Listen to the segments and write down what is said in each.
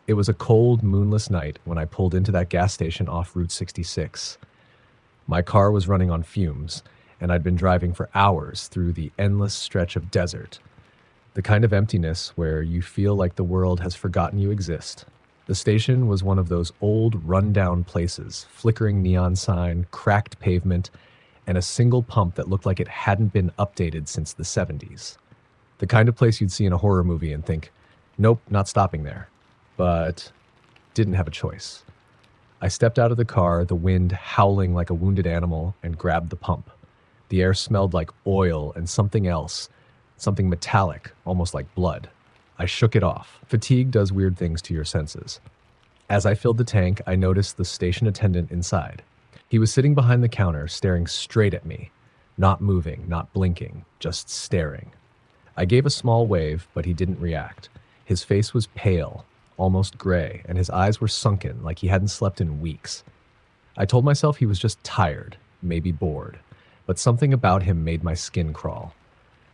It was a cold, moonless night when I pulled into that gas station off Route 66. My car was running on fumes, and I'd been driving for hours through the endless stretch of desert, the kind of emptiness where you feel like the world has forgotten you exist. The station was one of those old, run-down places, flickering neon sign, cracked pavement, and a single pump that looked like it hadn't been updated since the 70s. The kind of place you'd see in a horror movie and think, nope, not stopping there. But didn't have a choice. I stepped out of the car, the wind howling like a wounded animal, and grabbed the pump. The air smelled like oil and something else, something metallic, almost like blood. I shook it off. Fatigue does weird things to your senses. As I filled the tank, I noticed the station attendant inside. He was sitting behind the counter, staring straight at me, not moving, not blinking, just staring. I gave a small wave, but he didn't react. His face was pale, almost gray, and his eyes were sunken like he hadn't slept in weeks. I told myself he was just tired, maybe bored, but something about him made my skin crawl.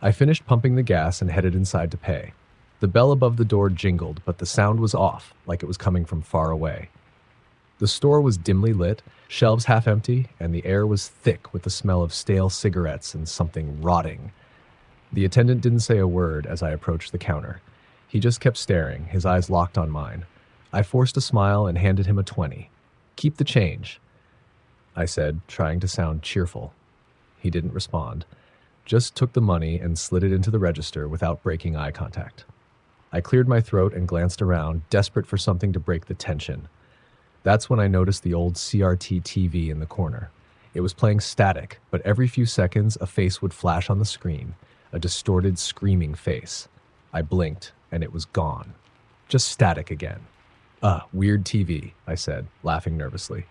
I finished pumping the gas and headed inside to pay. The bell above the door jingled, but the sound was off, like it was coming from far away. The store was dimly lit, shelves half empty, and the air was thick with the smell of stale cigarettes and something rotting. The attendant didn't say a word as I approached the counter. He just kept staring, his eyes locked on mine. I forced a smile and handed him a 20. "Keep the change," I said, trying to sound cheerful. He didn't respond, just took the money and slid it into the register without breaking eye contact. I cleared my throat and glanced around, desperate for something to break the tension. That's when I noticed the old CRT TV in the corner. It was playing static, but every few seconds a face would flash on the screen, a distorted, screaming face. I blinked, and it was gone. Just static again. Weird TV, I said, laughing nervously.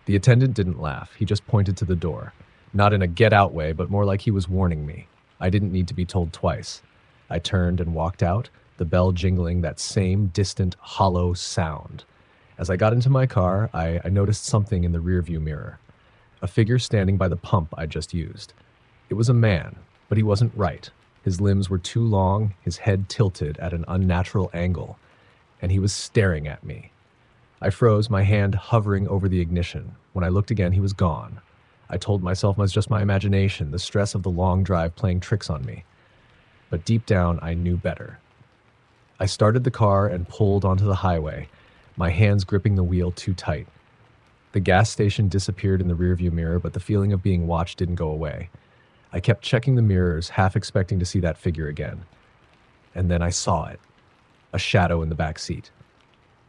The attendant didn't laugh. He just pointed to the door. Not in a get-out way, but more like he was warning me. I didn't need to be told twice. I turned and walked out, the bell jingling that same distant, hollow sound. As I got into my car, I noticed something in the rearview mirror. A figure standing by the pump I just used. It was a man, but he wasn't right. His limbs were too long, his head tilted at an unnatural angle, and he was staring at me. I froze, my hand hovering over the ignition. When I looked again, he was gone. I told myself it was just my imagination, the stress of the long drive playing tricks on me. But deep down, I knew better. I started the car and pulled onto the highway, my hands gripping the wheel too tight. The gas station disappeared in the rearview mirror, but the feeling of being watched didn't go away. I kept checking the mirrors, half expecting to see that figure again. And then I saw it. A shadow in the back seat.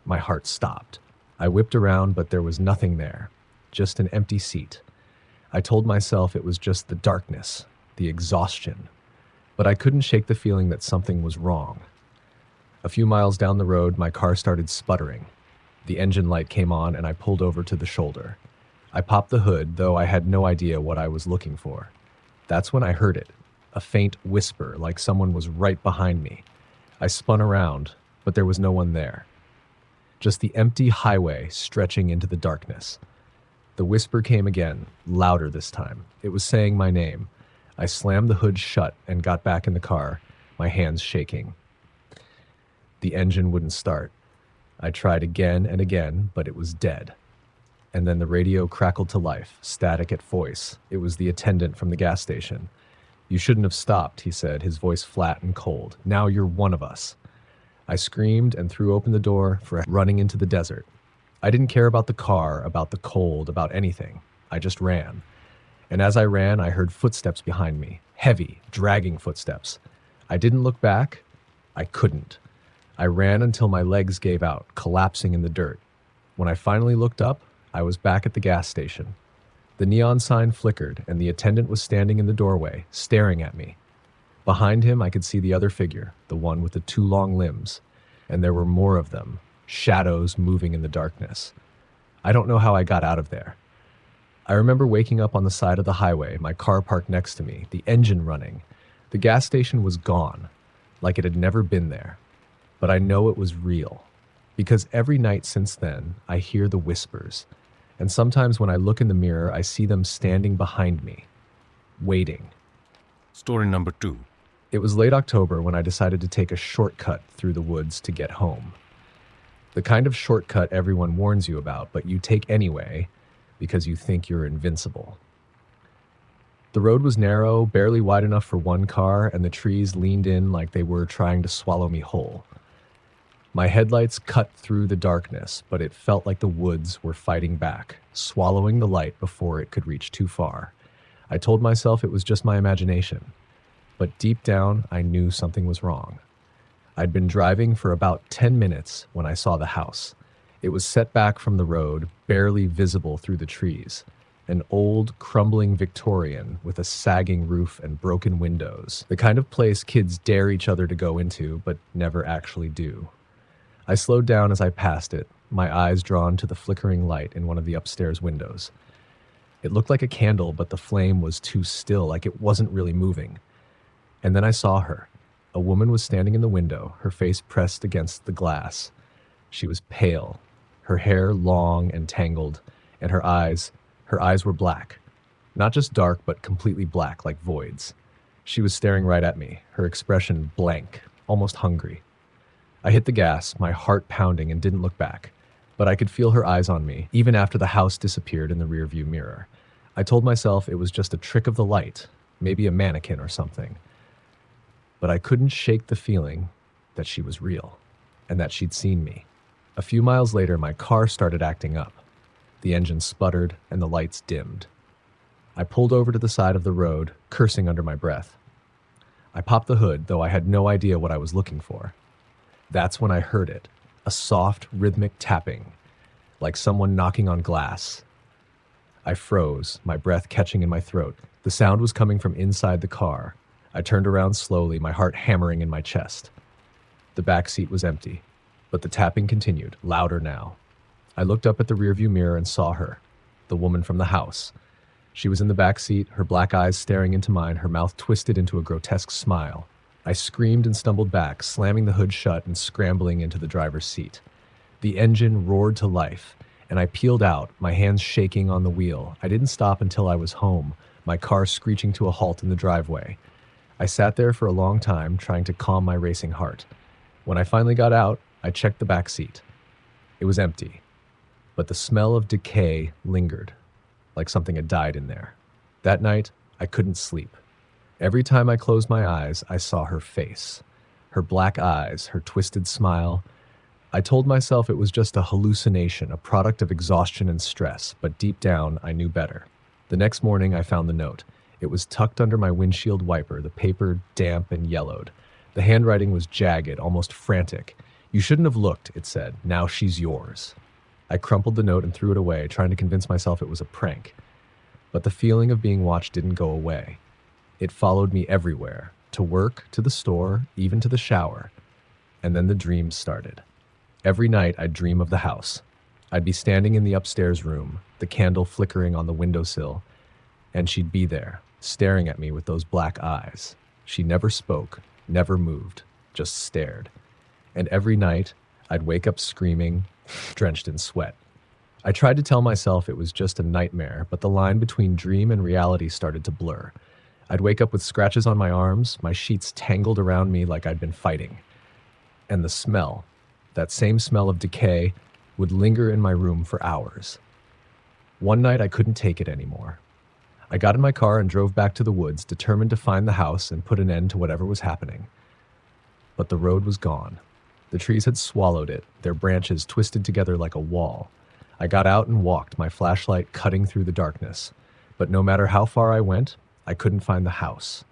My heart stopped. I whipped around, but there was nothing there. Just an empty seat. I told myself it was just the darkness, the exhaustion. But I couldn't shake the feeling that something was wrong. A few miles down the road, my car started sputtering. The engine light came on and I pulled over to the shoulder. I popped the hood, though I had no idea what I was looking for. That's when I heard it, a faint whisper like someone was right behind me. I spun around, but there was no one there. Just the empty highway stretching into the darkness. The whisper came again, louder this time. It was saying my name. I slammed the hood shut and got back in the car, my hands shaking. The engine wouldn't start. I tried again and again, but it was dead. And then the radio crackled to life, static at voice. It was the attendant from the gas station. "You shouldn't have stopped," he said, his voice flat and cold. "Now you're one of us." I screamed and threw open the door for running into the desert. I didn't care about the car, about the cold, about anything. I just ran. And as I ran, I heard footsteps behind me, heavy, dragging footsteps. I didn't look back. I couldn't. I ran until my legs gave out, collapsing in the dirt. When I finally looked up, I was back at the gas station. The neon sign flickered, and the attendant was standing in the doorway, staring at me. Behind him, I could see the other figure, the one with the two long limbs, and there were more of them, shadows moving in the darkness. I don't know how I got out of there. I remember waking up on the side of the highway, my car parked next to me, the engine running. The gas station was gone, like it had never been there. But I know it was real, because every night since then, I hear the whispers. And sometimes when I look in the mirror, I see them standing behind me, waiting. Story number 2. It was late October when I decided to take a shortcut through the woods to get home. The kind of shortcut everyone warns you about, but you take anyway because you think you're invincible. The road was narrow, barely wide enough for one car, and the trees leaned in like they were trying to swallow me whole. My headlights cut through the darkness, but it felt like the woods were fighting back, swallowing the light before it could reach too far. I told myself it was just my imagination, but deep down, I knew something was wrong. I'd been driving for about 10 minutes when I saw the house. It was set back from the road, barely visible through the trees. An old, crumbling Victorian with a sagging roof and broken windows. The kind of place kids dare each other to go into, but never actually do. I slowed down as I passed it, my eyes drawn to the flickering light in one of the upstairs windows. It looked like a candle, but the flame was too still, like it wasn't really moving. And then I saw her. A woman was standing in the window, her face pressed against the glass. She was pale, her hair long and tangled, and her eyes were black. Not just dark, but completely black, like voids. She was staring right at me, her expression blank, almost hungry. I hit the gas, my heart pounding, and didn't look back. But I could feel her eyes on me, even after the house disappeared in the rearview mirror. I told myself it was just a trick of the light, maybe a mannequin or something. But I couldn't shake the feeling that she was real, and that she'd seen me. A few miles later, my car started acting up. The engine sputtered, and the lights dimmed. I pulled over to the side of the road, cursing under my breath. I popped the hood, though I had no idea what I was looking for. That's when I heard it, a soft, rhythmic tapping, like someone knocking on glass. I froze, my breath catching in my throat. The sound was coming from inside the car. I turned around slowly, my heart hammering in my chest. The back seat was empty, but the tapping continued, louder now. I looked up at the rearview mirror and saw her, the woman from the house. She was in the back seat, her black eyes staring into mine, her mouth twisted into a grotesque smile. I screamed and stumbled back, slamming the hood shut and scrambling into the driver's seat. The engine roared to life, and I peeled out, my hands shaking on the wheel. I didn't stop until I was home, my car screeching to a halt in the driveway. I sat there for a long time, trying to calm my racing heart. When I finally got out, I checked the back seat. It was empty, but the smell of decay lingered, like something had died in there. That night, I couldn't sleep. Every time I closed my eyes, I saw her face, her black eyes, her twisted smile. I told myself it was just a hallucination, a product of exhaustion and stress, but deep down, I knew better. The next morning, I found the note. It was tucked under my windshield wiper, the paper damp and yellowed. The handwriting was jagged, almost frantic. "You shouldn't have looked," it said. "Now she's yours." I crumpled the note and threw it away, trying to convince myself it was a prank. But the feeling of being watched didn't go away. It followed me everywhere, to work, to the store, even to the shower. And then the dreams started. Every night I'd dream of the house. I'd be standing in the upstairs room, the candle flickering on the windowsill, and she'd be there, staring at me with those black eyes. She never spoke, never moved, just stared. And every night I'd wake up screaming, drenched in sweat. I tried to tell myself it was just a nightmare, but the line between dream and reality started to blur. I'd wake up with scratches on my arms, my sheets tangled around me like I'd been fighting. And the smell, that same smell of decay, would linger in my room for hours. One night I couldn't take it anymore. I got in my car and drove back to the woods, determined to find the house and put an end to whatever was happening. But the road was gone. The trees had swallowed it, their branches twisted together like a wall. I got out and walked, my flashlight cutting through the darkness. But no matter how far I went, I couldn't find the house.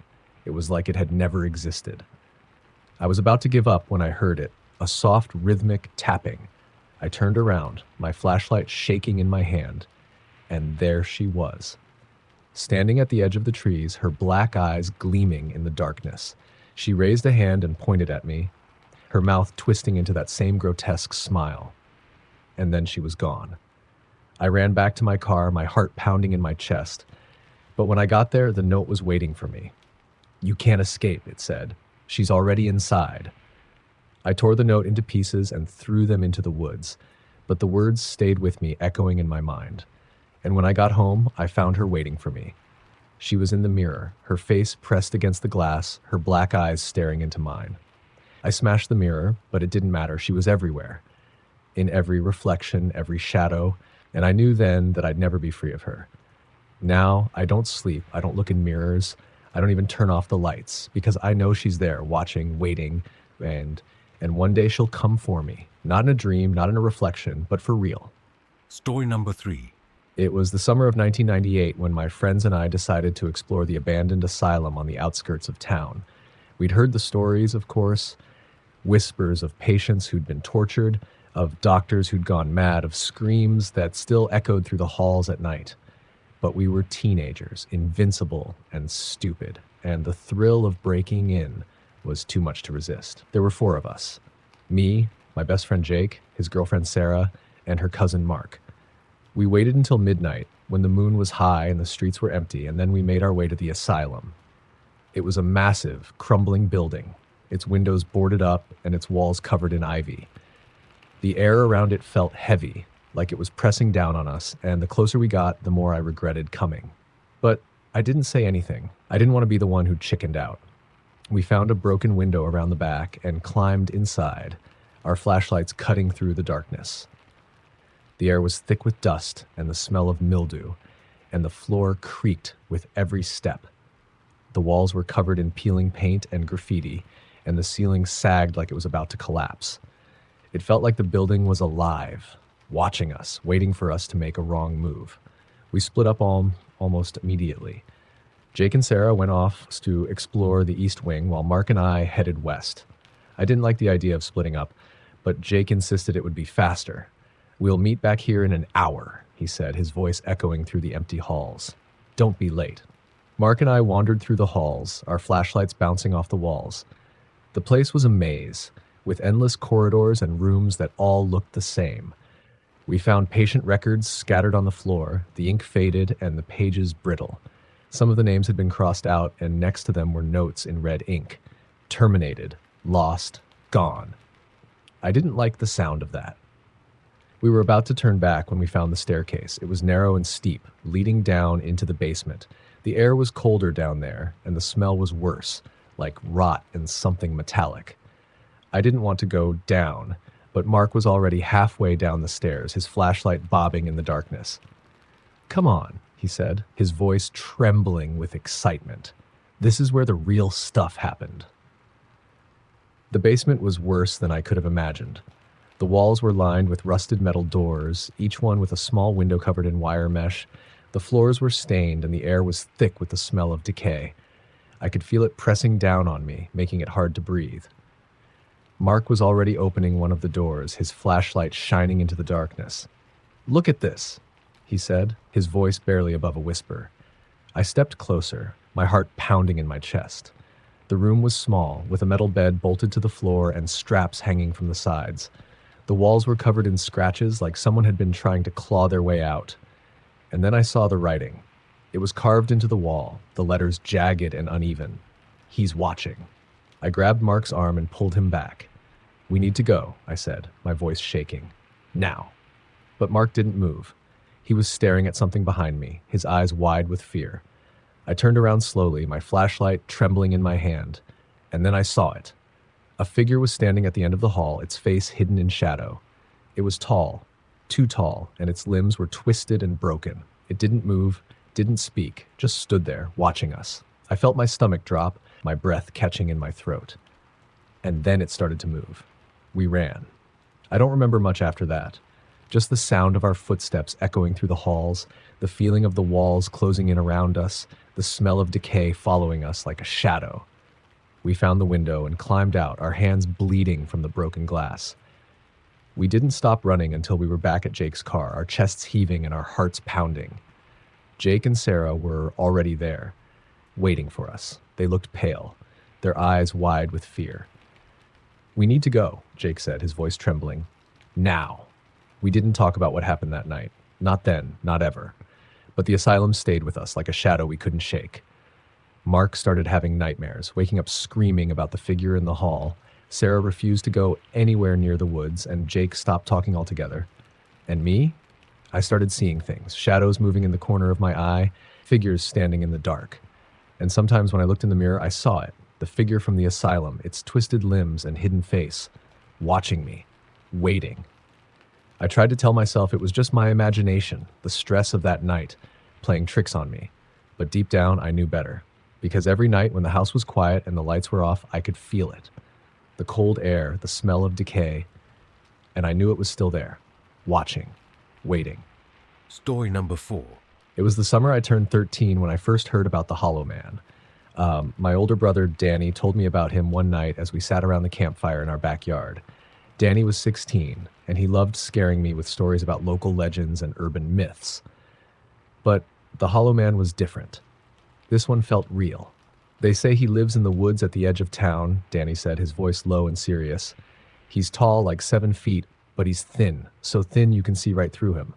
It was like it had never existed. I was about to give up when I heard it, a soft, rhythmic tapping. I turned around, my flashlight shaking in my hand, and there she was. Standing at the edge of the trees, her black eyes gleaming in the darkness. She raised a hand and pointed at me, her mouth twisting into that same grotesque smile. And then she was gone. I ran back to my car, my heart pounding in my chest. But when I got there, the note was waiting for me. "You can't escape," it said. "She's already inside." I tore the note into pieces and threw them into the woods, but the words stayed with me, echoing in my mind. And when I got home, I found her waiting for me. She was in the mirror, her face pressed against the glass, her black eyes staring into mine. I smashed the mirror, but it didn't matter. She was everywhere. in every reflection, every shadow, and I knew then that I'd never be free of her. Now, I don't sleep, I don't look in mirrors, I don't even turn off the lights, because I know she's there, watching, waiting, and one day she'll come for me. Not in a dream, not in a reflection, but for real. Story number 3. It was the summer of 1998 when my friends and I decided to explore the abandoned asylum on the outskirts of town. We'd heard the stories, of course, whispers of patients who'd been tortured, of doctors who'd gone mad, of screams that still echoed through the halls at night. But we were teenagers, invincible and stupid, and the thrill of breaking in was too much to resist. There were 4 of us. Me, my best friend Jake, his girlfriend Sarah, and her cousin Mark. We waited until midnight, when the moon was high and the streets were empty, and then we made our way to the asylum. It was a massive, crumbling building, its windows boarded up and its walls covered in ivy. The air around it felt heavy, like it was pressing down on us, and the closer we got, the more I regretted coming. But I didn't say anything. I didn't want to be the one who chickened out. We found a broken window around the back and climbed inside, our flashlights cutting through the darkness. The air was thick with dust and the smell of mildew, and the floor creaked with every step. The walls were covered in peeling paint and graffiti, and the ceiling sagged like it was about to collapse. It felt like the building was alive, watching us, waiting for us to make a wrong move. We split up almost immediately. Jake and Sarah went off to explore the East Wing while Mark and I headed west. I didn't like the idea of splitting up, but Jake insisted it would be faster. "We'll meet back here in an hour," he said, his voice echoing through the empty halls. "Don't be late." Mark and I wandered through the halls, our flashlights bouncing off the walls. The place was a maze, with endless corridors and rooms that all looked the same. We found patient records scattered on the floor, the ink faded and the pages brittle. Some of the names had been crossed out, and next to them were notes in red ink. Terminated, lost, gone. I didn't like the sound of that. We were about to turn back when we found the staircase. It was narrow and steep, leading down into the basement. The air was colder down there, and the smell was worse, like rot and something metallic. I didn't want to go down, but Mark was already halfway down the stairs, his flashlight bobbing in the darkness. "Come on," he said, his voice trembling with excitement. "This is where the real stuff happened." The basement was worse than I could have imagined. The walls were lined with rusted metal doors, each one with a small window covered in wire mesh. The floors were stained, and the air was thick with the smell of decay. I could feel it pressing down on me, making it hard to breathe. Mark was already opening one of the doors, his flashlight shining into the darkness. "Look at this," he said, his voice barely above a whisper. I stepped closer, my heart pounding in my chest. The room was small, with a metal bed bolted to the floor and straps hanging from the sides. The walls were covered in scratches like someone had been trying to claw their way out. And then I saw the writing. It was carved into the wall, the letters jagged and uneven. "He's watching." I grabbed Mark's arm and pulled him back. "We need to go," I said, my voice shaking. "Now." But Mark didn't move. He was staring at something behind me, his eyes wide with fear. I turned around slowly, my flashlight trembling in my hand, and then I saw it. A figure was standing at the end of the hall, its face hidden in shadow. It was tall, too tall, and its limbs were twisted and broken. It didn't move, didn't speak, just stood there, watching us. I felt my stomach drop, my breath catching in my throat. And then it started to move. We ran. I don't remember much after that. Just the sound of our footsteps echoing through the halls, the feeling of the walls closing in around us, the smell of decay following us like a shadow. We found the window and climbed out, our hands bleeding from the broken glass. We didn't stop running until we were back at Jake's car, our chests heaving and our hearts pounding. Jake and Sarah were already there, waiting for us. They looked pale, their eyes wide with fear. "We need to go," Jake said, his voice trembling. "Now." We didn't talk about what happened that night. Not then, not ever. But the asylum stayed with us like a shadow we couldn't shake. Mark started having nightmares, waking up screaming about the figure in the hall. Sarah refused to go anywhere near the woods, and Jake stopped talking altogether. And me? I started seeing things, shadows moving in the corner of my eye, figures standing in the dark. And sometimes when I looked in the mirror, I saw it, the figure from the asylum, its twisted limbs and hidden face, watching me, waiting. I tried to tell myself it was just my imagination, the stress of that night, playing tricks on me. But deep down, I knew better. Because every night when the house was quiet and the lights were off, I could feel it. The cold air, the smell of decay, and I knew it was still there, watching, waiting. Story number 4. It was the summer I turned 13 when I first heard about the Hollow Man. My older brother, Danny, told me about him one night as we sat around the campfire in our backyard. Danny was 16, and he loved scaring me with stories about local legends and urban myths. But the Hollow Man was different. This one felt real. They say he lives in the woods at the edge of town, Danny said, his voice low and serious. He's tall, like 7 feet, but he's thin, so thin you can see right through him.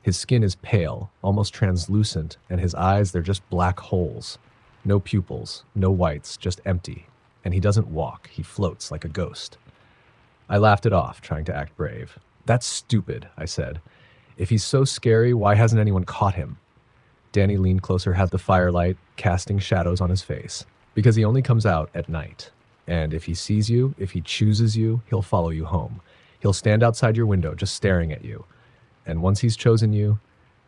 His skin is pale, almost translucent, and his eyes, they're just black holes. No pupils, no whites, just empty. And he doesn't walk, he floats like a ghost. I laughed it off, trying to act brave. That's stupid, I said. If he's so scary, why hasn't anyone caught him? Danny leaned closer, had the firelight, casting shadows on his face. Because he only comes out at night. And if he sees you, if he chooses you, he'll follow you home. He'll stand outside your window, just staring at you. And once he's chosen you,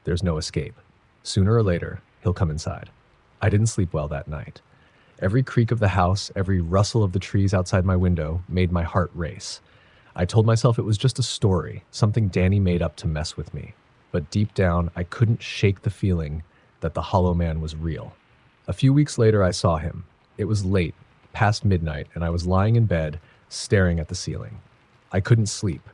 there's no escape. Sooner or later, he'll come inside. I didn't sleep well that night. Every creak of the house, every rustle of the trees outside my window made my heart race. I told myself it was just a story, something Danny made up to mess with me. But deep down, I couldn't shake the feeling that the Hollow Man was real. A few weeks later, I saw him. It was late, past midnight, and I was lying in bed, staring at the ceiling. I couldn't sleep.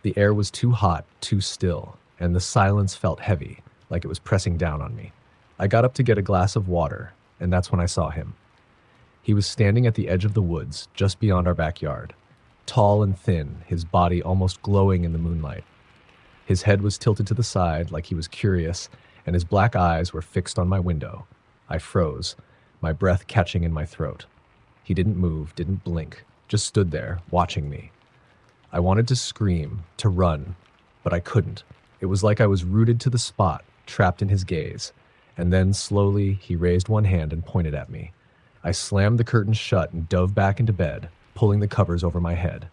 The air was too hot, too still, and the silence felt heavy, like it was pressing down on me. I got up to get a glass of water, and that's when I saw him. He was standing at the edge of the woods, just beyond our backyard. Tall and thin, his body almost glowing in the moonlight. His head was tilted to the side like he was curious, and his black eyes were fixed on my window. I froze, my breath catching in my throat. He didn't move, didn't blink, just stood there, watching me. I wanted to scream, to run, but I couldn't. It was like I was rooted to the spot, trapped in his gaze. And then, slowly, he raised one hand and pointed at me. I slammed the curtains shut and dove back into bed, pulling the covers over my head.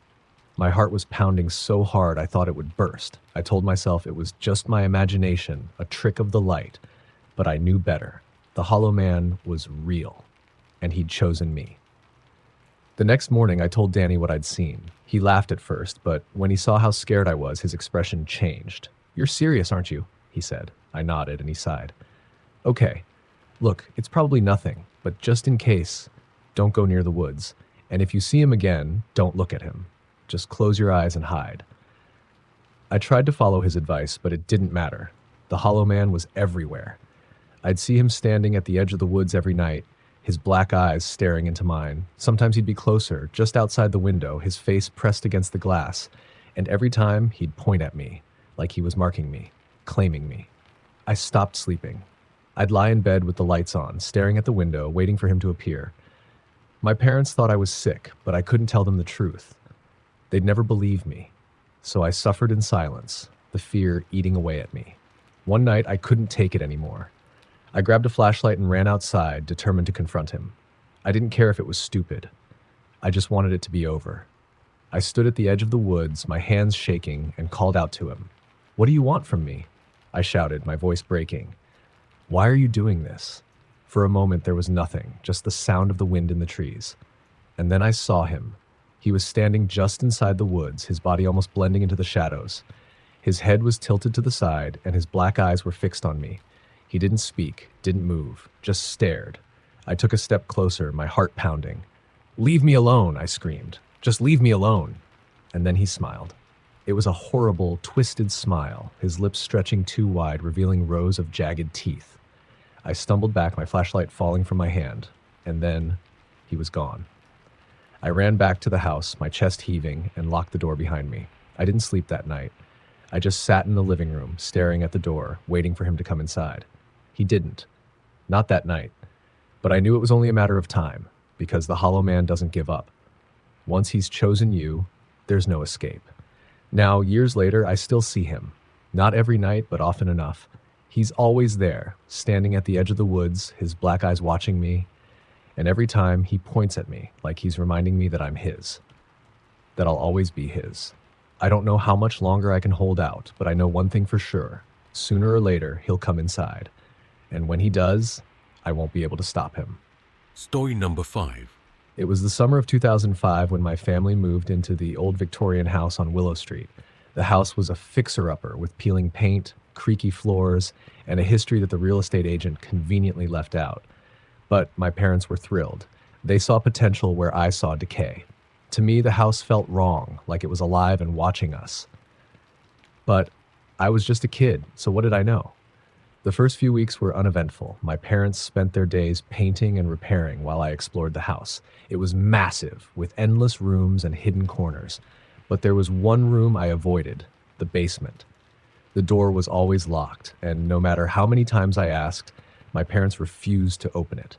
My heart was pounding so hard I thought it would burst. I told myself it was just my imagination, a trick of the light. But I knew better. The Hollow Man was real, and he'd chosen me. The next morning, I told Danny what I'd seen. He laughed at first, but when he saw how scared I was, his expression changed. "You're serious, aren't you?" he said. I nodded, and he sighed. "Okay. Look, it's probably nothing, but just in case, don't go near the woods. And if you see him again, don't look at him. Just close your eyes and hide." I tried to follow his advice, but it didn't matter. The Hollow Man was everywhere. I'd see him standing at the edge of the woods every night, his black eyes staring into mine. Sometimes he'd be closer, just outside the window, his face pressed against the glass. And every time, he'd point at me, like he was marking me, claiming me. I stopped sleeping. I'd lie in bed with the lights on, staring at the window, waiting for him to appear. My parents thought I was sick, but I couldn't tell them the truth. They'd never believe me. So I suffered in silence, the fear eating away at me. One night, I couldn't take it anymore. I grabbed a flashlight and ran outside, determined to confront him. I didn't care if it was stupid. I just wanted it to be over. I stood at the edge of the woods, my hands shaking, and called out to him. "What do you want from me?" I shouted, my voice breaking. "Why are you doing this?" For a moment, there was nothing, just the sound of the wind in the trees. And then I saw him. He was standing just inside the woods, his body almost blending into the shadows. His head was tilted to the side, and his black eyes were fixed on me. He didn't speak, didn't move, just stared. I took a step closer, my heart pounding. "Leave me alone," I screamed. "Just leave me alone." And then he smiled. It was a horrible, twisted smile, his lips stretching too wide, revealing rows of jagged teeth. I stumbled back, my flashlight falling from my hand, and then he was gone. I ran back to the house, my chest heaving, and locked the door behind me. I didn't sleep that night. I just sat in the living room, staring at the door, waiting for him to come inside. He didn't. Not that night. But I knew it was only a matter of time, because the Hollow Man doesn't give up. Once he's chosen you, there's no escape. Now, years later, I still see him. Not every night, but often enough. He's always there, standing at the edge of the woods, his black eyes watching me. And every time, he points at me, like he's reminding me that I'm his. That I'll always be his. I don't know how much longer I can hold out, but I know one thing for sure. Sooner or later, he'll come inside. And when he does, I won't be able to stop him. Story number 5. It was the summer of 2005 when my family moved into the old Victorian house on Willow Street. The house was a fixer-upper with peeling paint, creaky floors, and a history that the real estate agent conveniently left out. But my parents were thrilled. They saw potential where I saw decay. To me, the house felt wrong, like it was alive and watching us. But I was just a kid, so what did I know? The first few weeks were uneventful. My parents spent their days painting and repairing while I explored the house. It was massive, with endless rooms and hidden corners. But there was one room I avoided, the basement. The door was always locked, and no matter how many times I asked, my parents refused to open it.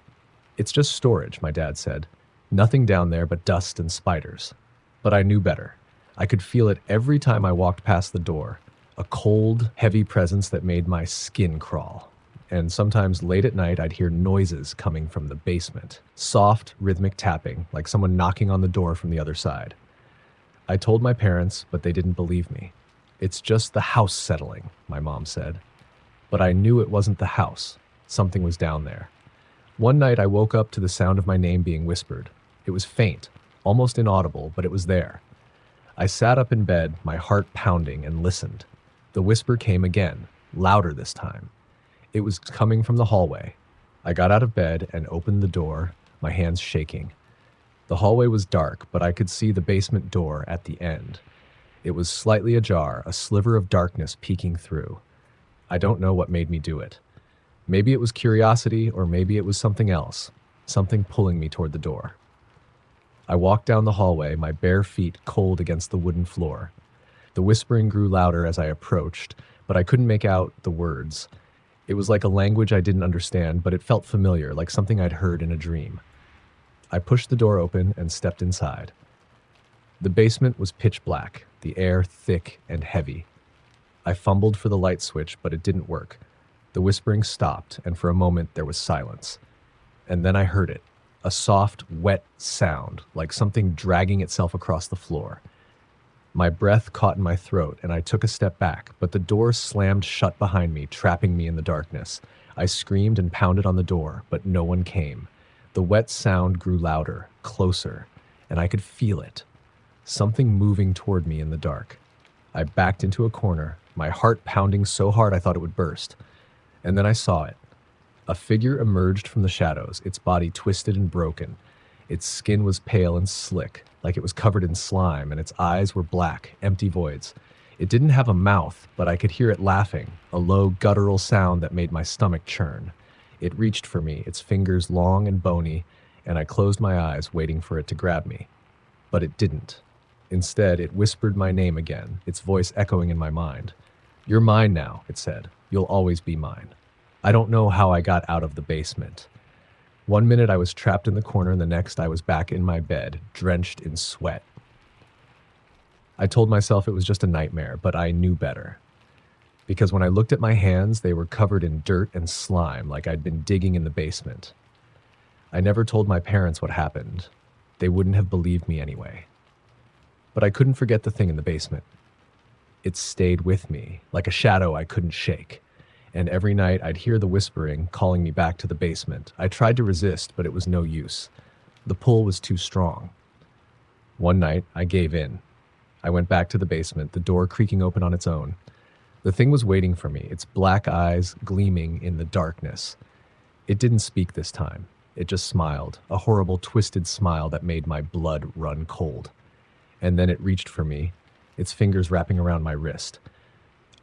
"It's just storage," my dad said. "Nothing down there but dust and spiders." But I knew better. I could feel it every time I walked past the door. A cold, heavy presence that made my skin crawl. And sometimes late at night, I'd hear noises coming from the basement. Soft, rhythmic tapping, like someone knocking on the door from the other side. I told my parents, but they didn't believe me. "It's just the house settling," my mom said. But I knew it wasn't the house. Something was down there. One night, I woke up to the sound of my name being whispered. It was faint, almost inaudible, but it was there. I sat up in bed, my heart pounding, and listened. The whisper came again, louder this time. It was coming from the hallway. I got out of bed and opened the door, my hands shaking. The hallway was dark, but I could see the basement door at the end. It was slightly ajar, a sliver of darkness peeking through. I don't know what made me do it. Maybe it was curiosity, or maybe it was something else, something pulling me toward the door. I walked down the hallway, my bare feet cold against the wooden floor. The whispering grew louder as I approached, but I couldn't make out the words. It was like a language I didn't understand, but it felt familiar, like something I'd heard in a dream. I pushed the door open and stepped inside. The basement was pitch black, the air thick and heavy. I fumbled for the light switch, but it didn't work. The whispering stopped, and for a moment there was silence. And then I heard it, a soft, wet sound, like something dragging itself across the floor. My breath caught in my throat, and I took a step back, but the door slammed shut behind me, trapping me in the darkness. I screamed and pounded on the door, but no one came. The wet sound grew louder, closer, and I could feel it. Something moving toward me in the dark. I backed into a corner, my heart pounding so hard I thought it would burst. And then I saw it. A figure emerged from the shadows, its body twisted and broken. Its skin was pale and slick, like it was covered in slime, and its eyes were black, empty voids. It didn't have a mouth, but I could hear it laughing, a low, guttural sound that made my stomach churn. It reached for me, its fingers long and bony, and I closed my eyes, waiting for it to grab me. But it didn't. Instead, it whispered my name again, its voice echoing in my mind. "You're mine now," it said. "You'll always be mine." I don't know how I got out of the basement. One minute I was trapped in the corner, and the next I was back in my bed, drenched in sweat. I told myself it was just a nightmare, but I knew better. Because when I looked at my hands, they were covered in dirt and slime, like I'd been digging in the basement. I never told my parents what happened. They wouldn't have believed me anyway. But I couldn't forget the thing in the basement. It stayed with me, like a shadow I couldn't shake. And every night I'd hear the whispering, calling me back to the basement. I tried to resist, but it was no use. The pull was too strong. One night, I gave in. I went back to the basement, the door creaking open on its own. The thing was waiting for me, its black eyes gleaming in the darkness. It didn't speak this time. It just smiled, a horrible, twisted smile that made my blood run cold. And then it reached for me, its fingers wrapping around my wrist.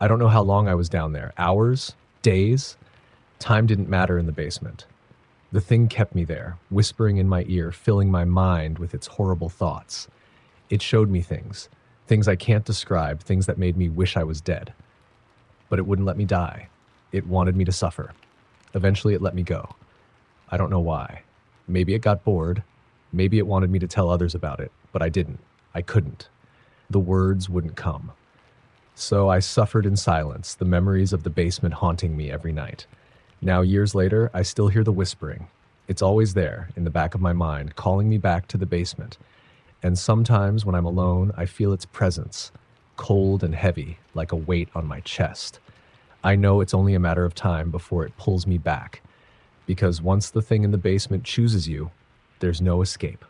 I don't know how long I was down there. Hours? Days? Time didn't matter in the basement. The thing kept me there, whispering in my ear, filling my mind with its horrible thoughts. It showed me things I can't describe, things that made me wish I was dead. But it wouldn't let me die. It wanted me to suffer. Eventually it let me go. I don't know why. Maybe it got bored. Maybe it wanted me to tell others about it, but I didn't. I couldn't. The words wouldn't come. So I suffered in silence, the memories of the basement haunting me every night. Now, years later, I still hear the whispering. It's always there, in the back of my mind, calling me back to the basement. And sometimes, when I'm alone, I feel its presence, cold and heavy, like a weight on my chest. I know it's only a matter of time before it pulls me back, because once the thing in the basement chooses you, there's no escape.